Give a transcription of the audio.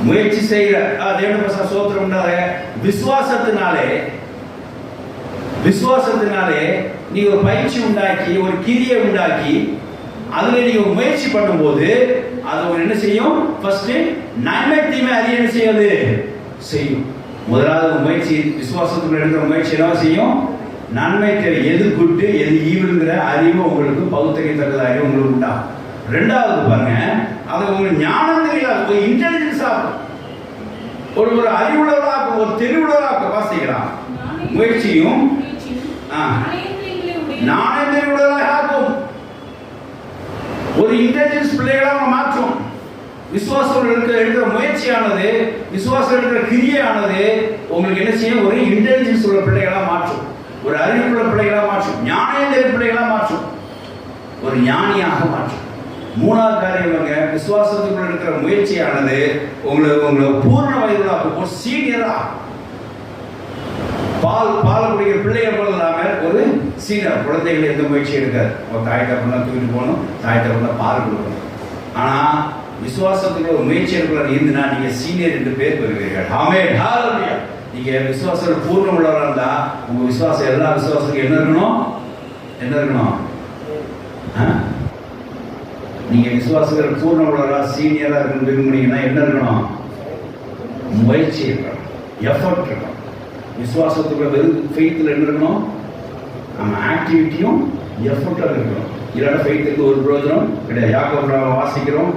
முயற்சி செய்கிற தேவனுடைய சோத்திரம் உண்டாக விசுவாசத்தினாலே நீ ஒரு பயிற்சி உண்டாக்கி ஒரு கிரியை உண்டாக்கி அதுல நீங்க முயற்சி பண்ணும்போது அது ஒரு என்ன செய்யும்? ஃபர்ஸ்ட் நன்மை தீமை அது என்ன செய்யாது? செய்யும். முதலாவது முயற்சி, விசுவாசத்துக்குள்ள எடுக்கிற முயற்சி என்ன செய்யும்? நன்மை தீமை, எது குட் எது ஈவில்ங்கிற அறிவு உங்களுக்கு பகுத்தறியத்தக்கத அறிவு உங்களுக்கு உண்டாகும். ரெண்டாவது பாருங்க, அது உங்களுக்கு ஞானம் தெரியாது, ஒரு இன்டெலிஜென்ஸ் ஆகும், ஒரு அறிவுள்ளவராக, ஒரு தெளிவுள்ளவராக வாசிக்கலாம். முயற்சியும் நாணயத்தினுள்ளதாக ஆகும். ஒரு இன்டெலிஜென்ஸ் பிள்ளைகளாக மாற்றும். விசுவாசம் எடுக்கிற முயற்சியானது, விசுவாசம் எடுக்கிற கிரியையானது உங்களுக்கு என்ன செய்யும்? ஒரு இன்டெலிஜென்ஸ் உள்ள பிள்ளைகளாக மாற்றும், ஒரு அறிவுள்ள பிள்ளைகளாக மாற்றும், ஞானேந்திர பிள்ளைகளாக மாற்றும், ஒரு ஞானியாக மாற்றும். மூணாவது காரியம், விசுவாசத்துக்குள்ள இருக்கிற முயற்சியானது உங்களை பூர்ண வயதுள்ளாக்கும், ஒரு சீனியரா பால் குடிக்கிற பிள்ளைகள் போல இல்லாமல் ஒரு சீனியர். குழந்தைகள் எந்த முயற்சி எடுக்காது, ஒரு தாய் தப்பா தூக்கிட்டு போகணும், தாய் தப்பா பால் கொடுக்கணும். ஆனா விசுவாசத்துக்கு ஒரு முயற்சி எடுக்கிற இருந்துன்னா நீங்க சீனியர் என்று பேர் பெறுவீர்கள். ஆமென், ஹalleluya. நீங்க விசுவாசத்தில் பூர்ணம் உள்ளவராக இருந்தா உங்க விசுவாசம் எல்லா விசுவாசத்துக்கும் என்ன இருக்கணும்? நீங்க விசுவாசத்தில் பூர்ணம் உள்ளவரா சீனியரா இருக்கணும் விரும்புனீங்கன்னா என்ன இருக்கணும்? முயற்சி இருக்கணும், எஃபர்ட் இருக்கணும். விசுவாசத்துக்குள்ள வெறும் ஃபெய்த்தில் என்ன இருக்கணும்? நம்ம ஆக்டிவிட்டியும் எஃபர்ட்டும் இருக்கணும். இல்லைன்னா ஃபெய்த்துக்கு ஒரு பிரயோஜனம் கிடையாது. யாக்கோபுல வாசிக்கிறோம்,